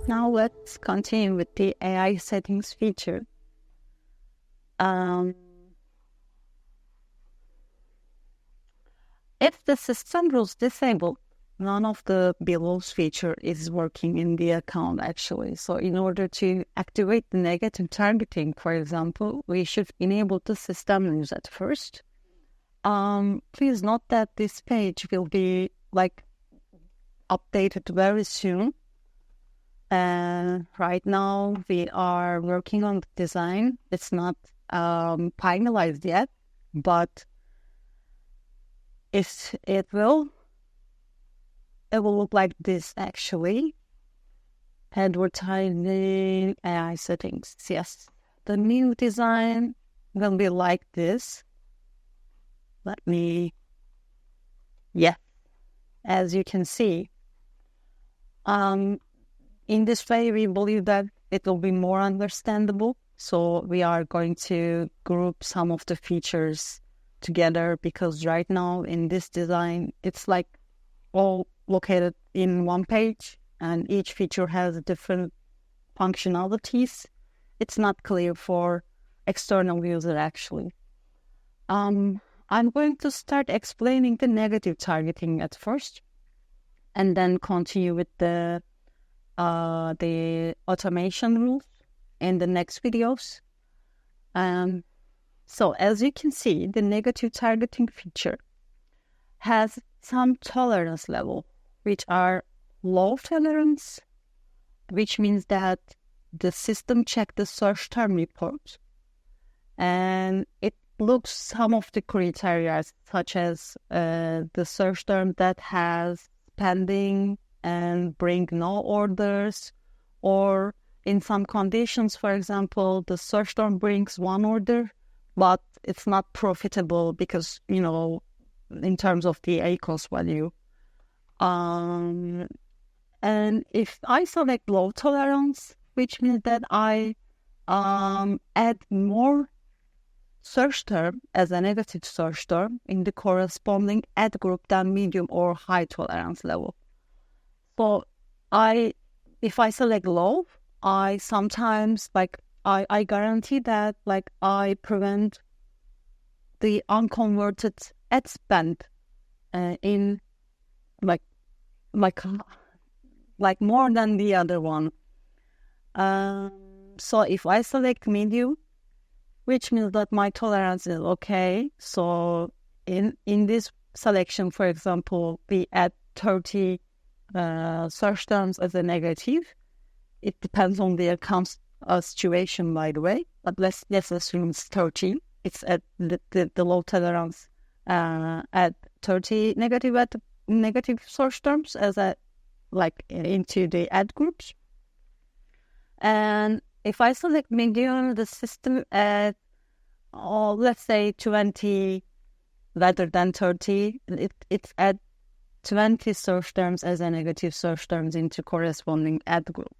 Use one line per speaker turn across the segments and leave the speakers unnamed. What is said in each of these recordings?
Now let's continue with the AI settings feature. If the system rules disabled, none of the below's feature is working in the account actually. So in order to activate the negative targeting, for example, we should enable the system rules at first. Please note that this page will be updated very soon. Right now we are working on the design. It's not finalized yet, but it will look like this actually. Advertising AI settings. Yes, the new design will be like this. As you can see, in this way, we believe that it will be more understandable. So we are going to group some of the features together, because right now in this design, it's like all located in one page and each feature has different functionalities. It's not clear for external user actually. I'm going to start explaining the negative targeting at first and then continue with the automation rules in the next videos. So as you can see, the negative targeting feature has some tolerance level, which are low tolerance, which means that the system checked the search term report and it looks some of the criteria, such as the search term that has pending and bring no orders, or in some conditions, for example, the search term brings one order, but it's not profitable because, in terms of the ACoS value. And if I select low tolerance, which means that I add more search term as a negative search term in the corresponding ad group than medium or high tolerance level. So if I select low, I sometimes I guarantee that I prevent the unconverted ad spend in more than the other one. So if I select medium, which means that my tolerance is okay. So in this selection, for example, we add 30 search terms as a negative. It depends on the account situation, by the way, but let's assume it's 30. It's at the low tolerance at 30 negative search terms as into the ad groups. And if I select medium, the system at, let's say 20 rather than 30, it's at 20 search terms as a negative search terms into corresponding ad group.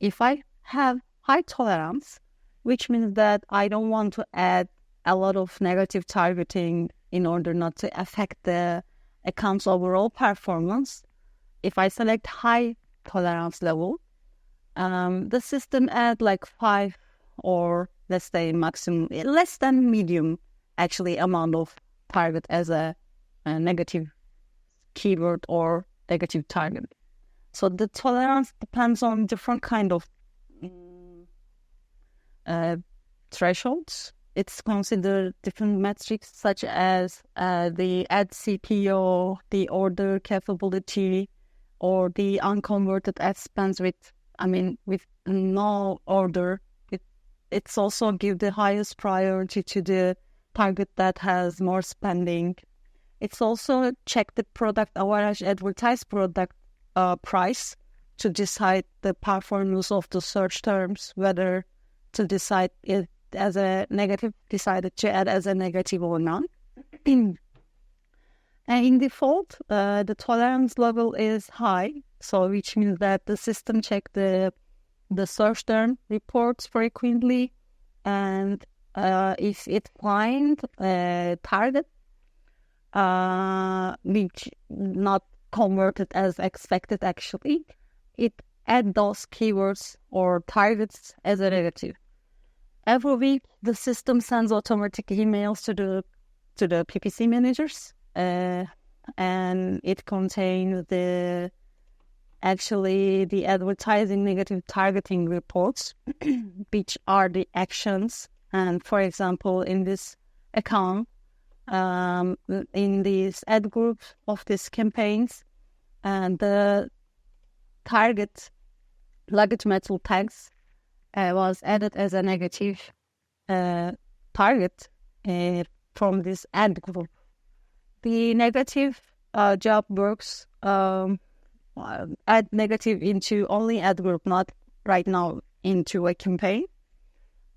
If I have high tolerance, which means that I don't want to add a lot of negative targeting in order not to affect the account's overall performance, if I select high tolerance level, the system add 5 or let's say maximum, less than medium actually amount of target as a negative keyword or negative target. So the tolerance depends on different kind of thresholds. It's considered different metrics such as the ad CPO, the order capability, or the unconverted ad spends with no order. It's also give the highest priority to the target that has more spending. It's also check the product average advertised product price to decide the performance of the search terms, whether to decide it as a negative, decided to add as a negative or not. And in default, the tolerance level is high, so which means that the system check the search term reports frequently, and if it find a target which not converted as expected, actually, it add those keywords or targets as a negative. Every week, the system sends automatic emails to the PPC managers, and it contains the advertising negative targeting reports, which are the actions. And for example, in this account, in this ad group of these campaigns, and the target luggage metal tags was added as a negative target from this ad group. The negative job works add negative into only ad group, not right now into a campaign.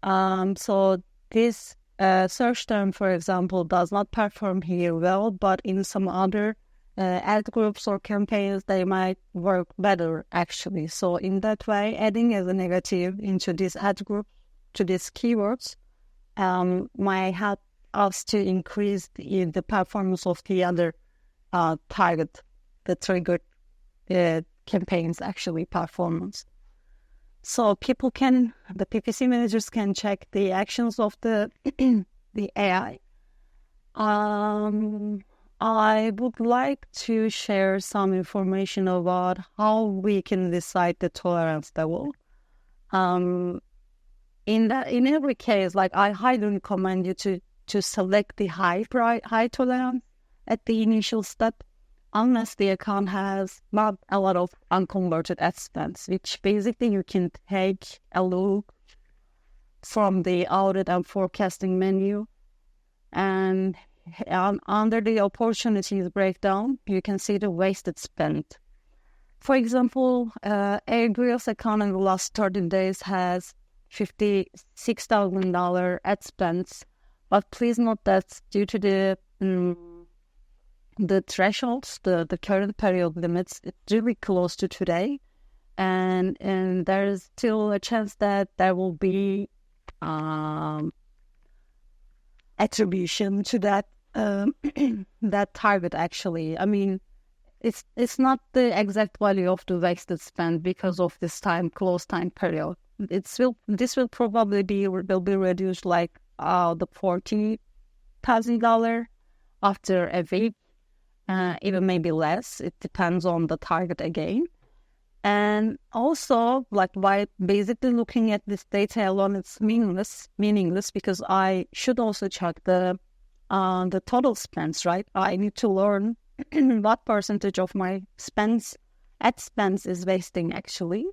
So this search term, for example, does not perform here well, but in some other ad groups or campaigns, they might work better actually. So in that way, adding as a negative into this ad group to these keywords might help us to increase the performance of the other target, the triggered campaigns actually performance. So the PPC managers can check the actions of the AI. I would like to share some information about how we can decide the tolerance level. In every case, like I highly recommend you to select the high tolerance at the initial step, unless the account has not a lot of unconverted ad spends, which basically you can take a look from the audit and forecasting menu, and under the opportunities breakdown, you can see the wasted spend. For example, Airgrills account in the last 30 days has $56,000 ad spends, but please note that due to the thresholds, the current period limits, it's really close to today, and there's still a chance that there will be attribution to that that target actually. I mean, it's not the exact value of the wasted spend because of this close time period. This will probably be reduced like the $40,000 after a week, even maybe less. It depends on the target again. And also, like by basically looking at this data alone, it's meaningless because I should also check the total spends, right? I need to learn what percentage of my ad spends is wasting actually.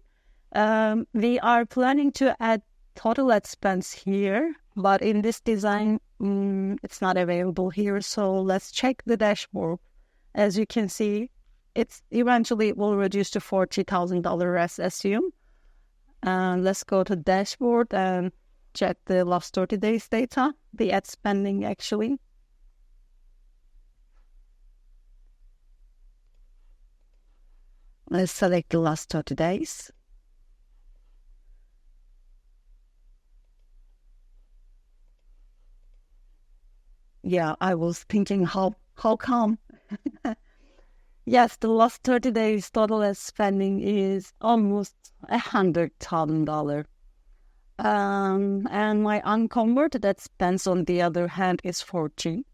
We are planning to add total ad spends here, but in this design, it's not available here. So let's check the dashboard. As you can see, it will reduce to $40,000 as assumed. Let's go to dashboard and check the last 30 days data, the ad spending actually. Let's select the last 30 days. Yeah, I was thinking how come? Yes, the last 30 days total ad spending is almost $100,000. And my unconverted ad spends on the other hand is 40.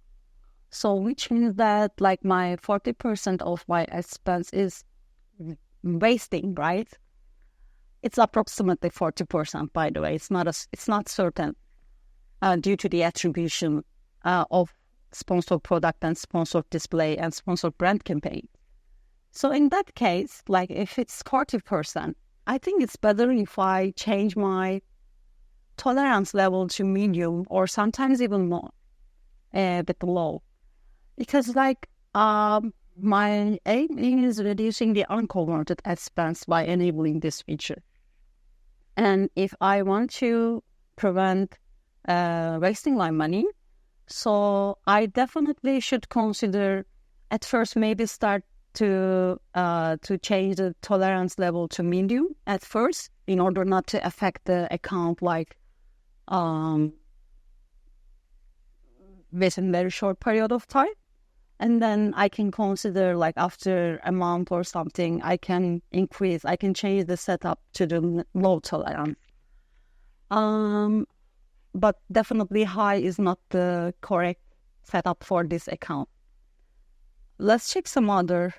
So which means that like my 40% of my ad spends is wasting, right? It's approximately 40%, by the way. It's not certain due to the attribution of sponsored product and sponsored display and sponsored brand campaign. So in that case, like if it's 40%, I think it's better if I change my tolerance level to medium or sometimes even more, a bit low. Because like my aim is reducing the unconverted ad spends by enabling this feature. And if I want to prevent wasting my money, so I definitely should consider at first maybe start to change the tolerance level to medium at first in order not to affect the account like within a very short period of time. And then I can consider like after a month or something, I can change the setup to the low tolerance. But definitely high is not the correct setup for this account. Let's check some others.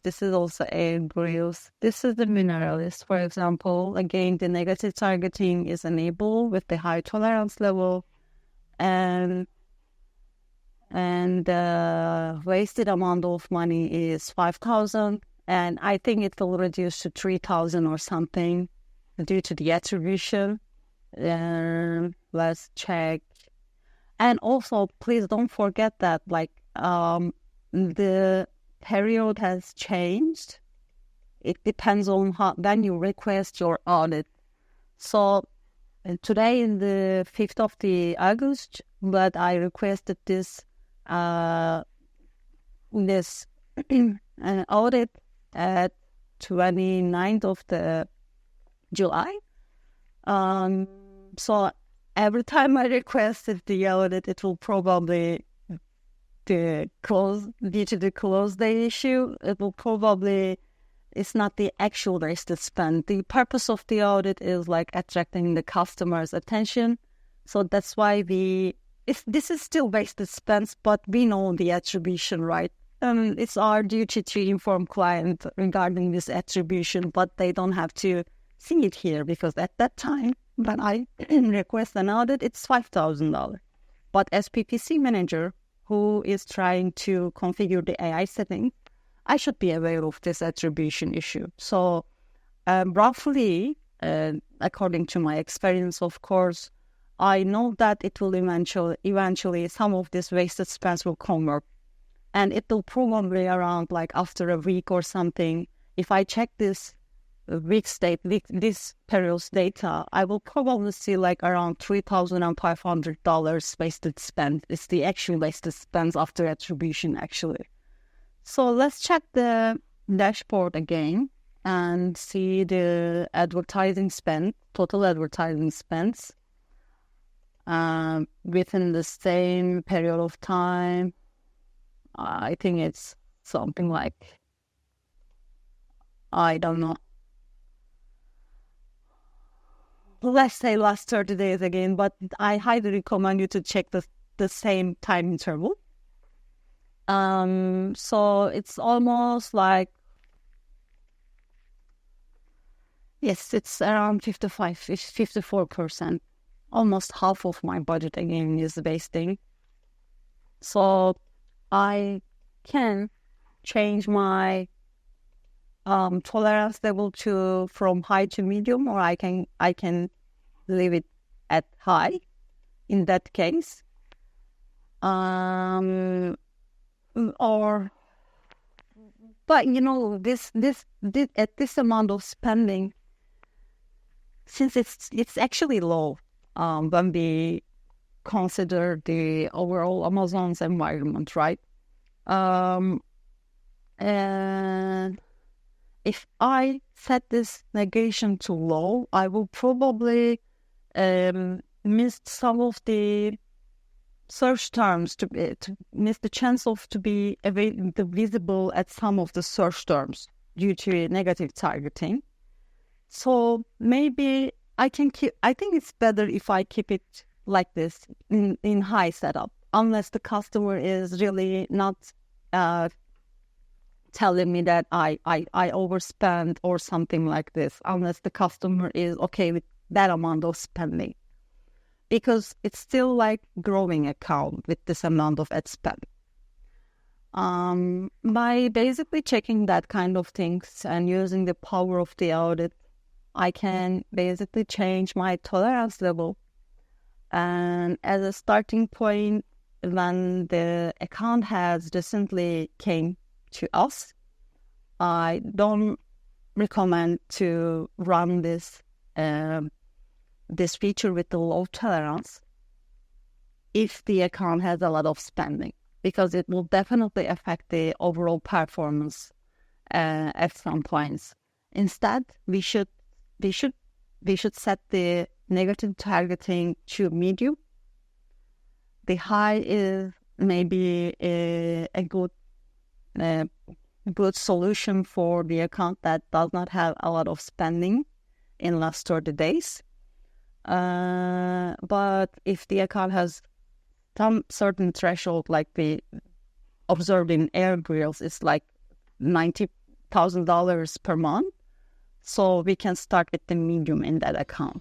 This is also a grills. This is the mineralist, for example. Again, the negative targeting is enabled with the high tolerance level, and the wasted amount of money is 5,000, and I think it will reduce to 3,000 or something due to the attribution. Let's check. And also, please don't forget that the period has changed. It depends on when you request your audit. So today in the 5th of the August, but I requested this audit at 29th of the July. So every time I requested the audit, it will probably due to the close day issue, it will probably, it's not the actual wasted spend. The purpose of the audit is like attracting the customer's attention. So that's why this is still wasted spends, but we know the attribution, right? It's our duty to inform client regarding this attribution, but they don't have to see it here because at that time, when I request an audit, it's $5,000. But as PPC manager, who is trying to configure the AI setting, I should be aware of this attribution issue. So roughly, according to my experience, of course, I know that it will eventually some of this wasted spends will convert. And it will probably around like after a week or something, if I check this this period's data, I will probably see like around $3,500 wasted spend. It's the actual wasted spends after attribution, actually. So let's check the dashboard again and see the advertising spend, total advertising spends within the same period of time. I think it's something like, I don't know, let's say last 30 days again, but I highly recommend you to check the same time interval. So it's almost like, yes, it's around 54%. Almost half of my budget again is wasting. So I can change my tolerance level from high to medium, or I can leave it at high in that case. But you know, this at this amount of spending, since it's actually low when we consider the overall Amazon's environment, right? And if I set this negation to low, I will probably miss some of the search terms, to miss the chance of to be visible at some of the search terms due to negative targeting. So maybe I think it's better if I keep it like this in high setup, unless the customer is really not telling me that I overspend or something like this, unless the customer is okay with that amount of spending, because it's still like growing account with this amount of ad spend. By basically checking that kind of things and using the power of the audit, I can basically change my tolerance level. And as a starting point, when the account has recently came to us, I don't recommend to run this feature with the low tolerance if the account has a lot of spending, because it will definitely affect the overall performance at some points. Instead, we should set the negative targeting to medium. The high is maybe a good solution for the account that does not have a lot of spending in last 30 days. But if the account has some certain threshold, like we observed in Air Grills, it's like $90,000 per month. So we can start with the medium in that account.